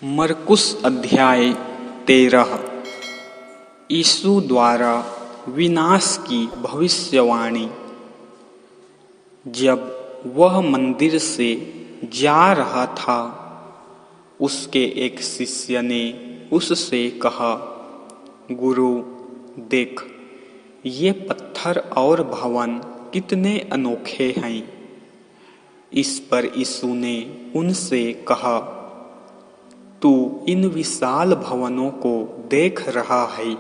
मरकुस अध्याय 13। यीशु द्वारा विनाश की भविष्यवाणी। जब वह मंदिर से जा रहा था, उसके एक शिष्य ने उससे कहा, गुरु, देख, ये पत्थर और भवन कितने अनोखे हैं। इस पर यीशु ने उनसे कहा, तू इन विशाल भवनों को देख रहा है।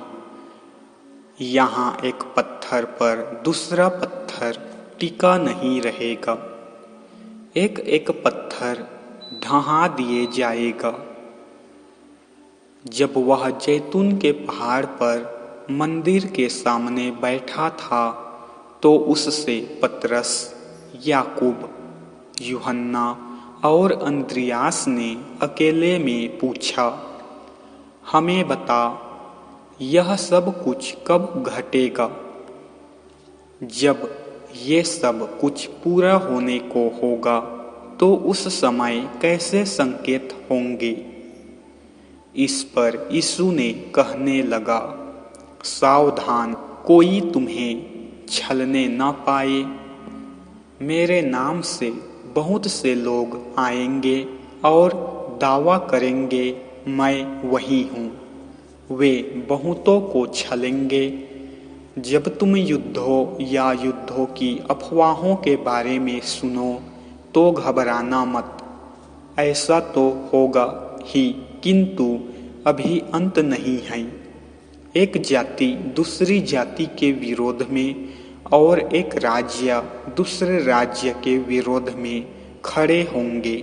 यहाँ एक पत्थर पर दूसरा पत्थर टिका नहीं रहेगा, एक एक पत्थर ढहा दिए जाएगा। जब वह जैतून के पहाड़ पर मंदिर के सामने बैठा था, तो उससे पतरस, याकूब, यूहन्ना और अंद्रियास ने अकेले में पूछा, हमें बता, यह सब कुछ कब घटेगा? जब ये सब कुछ पूरा होने को होगा, तो उस समय कैसे संकेत होंगे? इस पर यीशु ने कहने लगा, सावधान, कोई तुम्हें छलने न पाए। मेरे नाम से बहुत से लोग आएंगे और दावा करेंगे, मैं वही हूँ। वे बहुतों को छलेंगे। जब तुम युद्धों या युद्धों की अफवाहों के बारे में सुनो, तो घबराना मत। ऐसा तो होगा ही, किंतु अभी अंत नहीं है। एक जाति दूसरी जाति के विरोध में और एक राज्य दूसरे राज्य के विरोध में खड़े होंगे।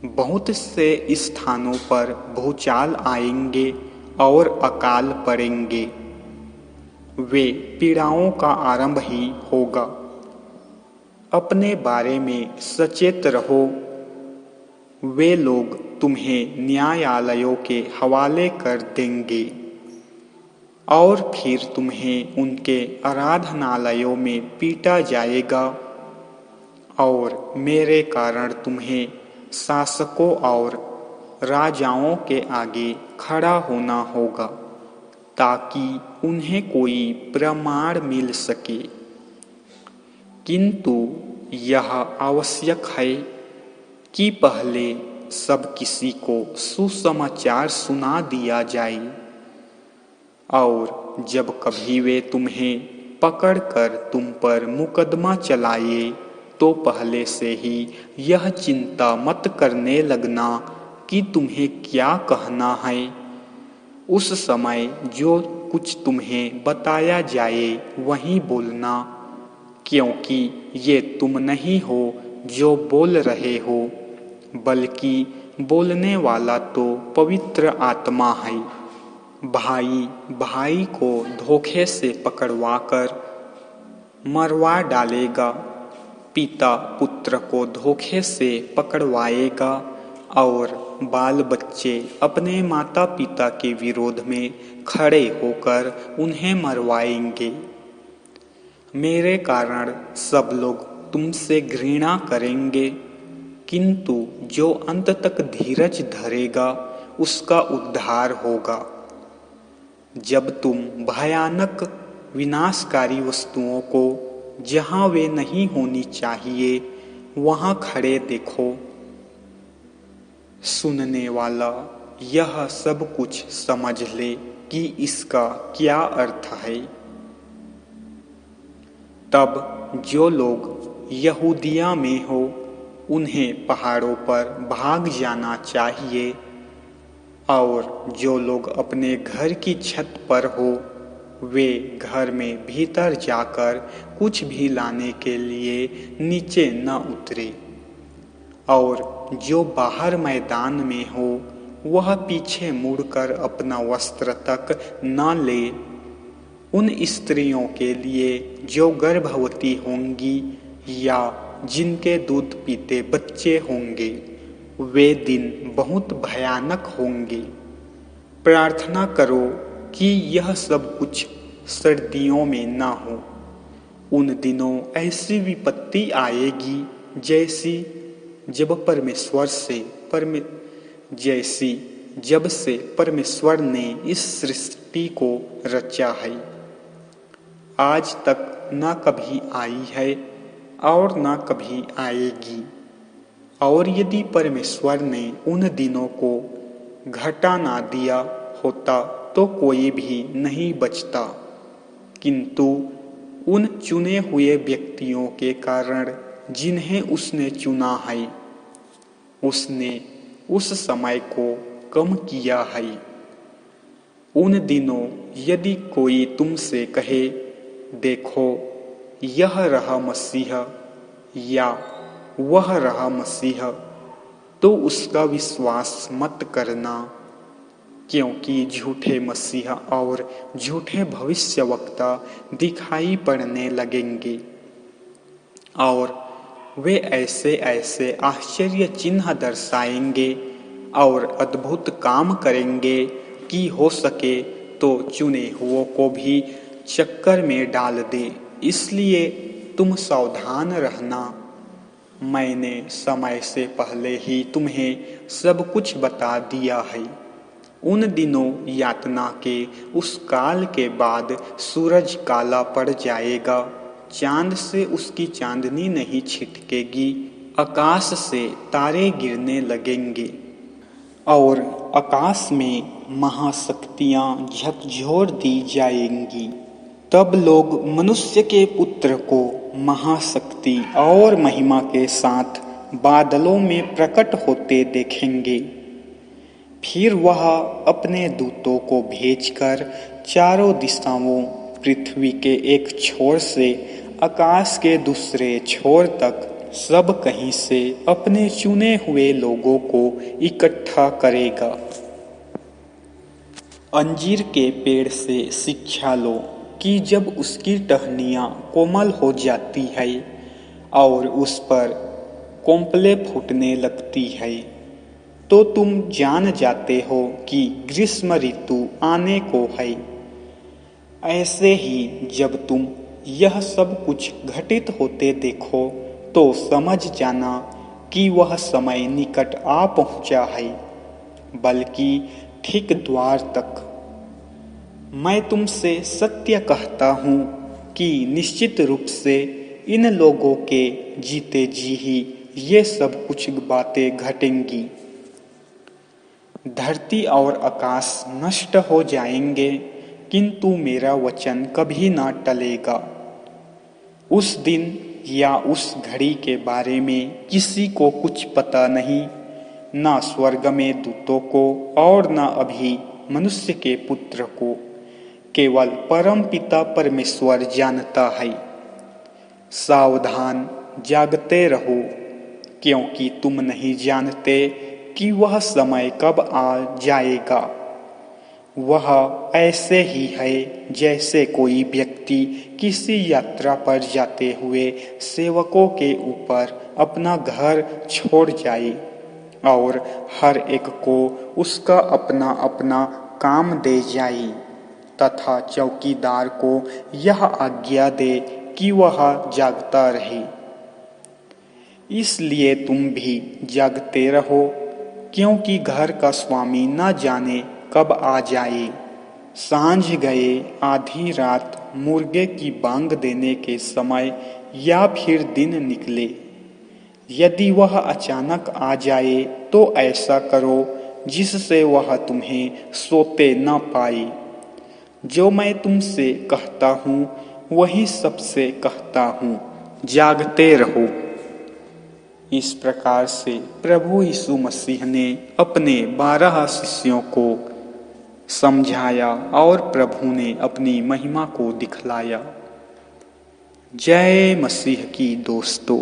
बहुत से स्थानों पर भूचाल आएंगे और अकाल पड़ेंगे। वे पीड़ाओं का आरंभ ही होगा। अपने बारे में सचेत रहो। वे लोग तुम्हें न्यायालयों के हवाले कर देंगे और फिर तुम्हें उनके आराधनालयों में पीटा जाएगा, और मेरे कारण तुम्हें शासकों और राजाओं के आगे खड़ा होना होगा, ताकि उन्हें कोई प्रमाण मिल सके। किंतु यह आवश्यक है कि पहले सब किसी को सुसमाचार सुना दिया जाए, और जब कभी वे तुम्हें पकड़कर तुम पर मुकदमा चलाए, तो पहले से ही यह चिंता मत करने लगना कि तुम्हें क्या कहना है। उस समय जो कुछ तुम्हें बताया जाए वही बोलना, क्योंकि ये तुम नहीं हो जो बोल रहे हो, बल्कि बोलने वाला तो पवित्र आत्मा है। भाई भाई को धोखे से पकड़वाकर मरवा डालेगा, पिता पुत्र को धोखे से पकड़वाएगा, और बाल बच्चे अपने माता पिता के विरोध में खड़े होकर उन्हें मरवाएंगे। मेरे कारण सब लोग तुमसे घृणा करेंगे, किंतु जो अंत तक धीरज धरेगा, उसका उद्धार होगा। जब तुम भयानक विनाशकारी वस्तुओं को जहाँ वे नहीं होनी चाहिए, वहाँ खड़े देखो, सुनने वाला यह सब कुछ समझ ले कि इसका क्या अर्थ है। तब जो लोग यहूदिया में हो, उन्हें पहाड़ों पर भाग जाना चाहिए, और जो लोग अपने घर की छत पर हो, वे घर में भीतर जाकर कुछ भी लाने के लिए नीचे न उतरे, और जो बाहर मैदान में हो, वह पीछे मुड़कर अपना वस्त्र तक न ले। उन स्त्रियों के लिए जो गर्भवती होंगी या जिनके दूध पीते बच्चे होंगे, वे दिन बहुत भयानक होंगे। प्रार्थना करो कि यह सब कुछ सर्दियों में न हो। उन दिनों ऐसी विपत्ति आएगी जैसी जब परमेश्वर से जैसी जब से परमेश्वर ने इस सृष्टि को रचा है, आज तक न कभी आई है और न कभी आएगी। और यदि परमेश्वर ने उन दिनों को घटा ना दिया होता तो कोई भी नहीं बचता, किंतु उन चुने हुए व्यक्तियों के कारण जिन्हें उसने चुना है, उसने उस समय को कम किया है। उन दिनों यदि कोई तुमसे कहे, देखो यह रहा मसीह या वह रहा मसीह, तो उसका विश्वास मत करना, क्योंकि झूठे मसीह और झूठे भविष्यवक्ता दिखाई पड़ने लगेंगे और वे ऐसे ऐसे आश्चर्य चिन्ह दर्शाएंगे और अद्भुत काम करेंगे कि हो सके तो चुने हुओं को भी चक्कर में डाल दे। इसलिए तुम सावधान रहना, मैंने समय से पहले ही तुम्हें सब कुछ बता दिया है। उन दिनों यातना के उस काल के बाद सूरज काला पड़ जाएगा, चांद से उसकी चांदनी नहीं छिटकेगी, आकाश से तारे गिरने लगेंगे और आकाश में महाशक्तियां झकझोर दी जाएंगी। तब लोग मनुष्य के पुत्र को महाशक्ति और महिमा के साथ बादलों में प्रकट होते देखेंगे। फिर वह अपने दूतों को भेजकर चारों दिशाओं, पृथ्वी के एक छोर से आकाश के दूसरे छोर तक सब कहीं से अपने चुने हुए लोगों को इकट्ठा करेगा। अंजीर के पेड़ से शिक्षा लो कि जब उसकी टहनियाँ कोमल हो जाती है और उस पर कोंपले फूटने लगती है, तो तुम जान जाते हो कि ग्रीष्म ऋतु आने को है। ऐसे ही जब तुम यह सब कुछ घटित होते देखो तो समझ जाना कि वह समय निकट आ पहुंचा है, बल्कि ठीक द्वार तक। मैं तुमसे सत्य कहता हूँ कि निश्चित रूप से इन लोगों के जीते जी ही ये सब कुछ बातें घटेंगी। धरती और आकाश नष्ट हो जाएंगे, किंतु मेरा वचन कभी ना टलेगा। उस दिन या उस घड़ी के बारे में किसी को कुछ पता नहीं, ना स्वर्ग में दूतों को और ना अभी मनुष्य के पुत्र को, केवल परम पिता परमेश्वर जानता है। सावधान जागते रहो, क्योंकि तुम नहीं जानते कि वह समय कब आ जाएगा। वह ऐसे ही है जैसे कोई व्यक्ति किसी यात्रा पर जाते हुए सेवकों के ऊपर अपना घर छोड़ जाए और हर एक को उसका अपना अपना काम दे जाए, तथा चौकीदार को यह आज्ञा दे कि वह जागता रहे। इसलिए तुम भी जागते रहो, क्योंकि घर का स्वामी न जाने कब आ जाए। सांझ गए, आधी रात, मुर्गे की बांग देने के समय या फिर दिन निकले। यदि वह अचानक आ जाए तो ऐसा करो जिससे वह तुम्हें सोते न पाए। जो मैं तुमसे कहता हूँ वही सबसे कहता हूँ, जागते रहो। इस प्रकार से प्रभु यीशु मसीह ने अपने 12 शिष्यों को समझाया और प्रभु ने अपनी महिमा को दिखलाया। जय मसीह की दोस्तों।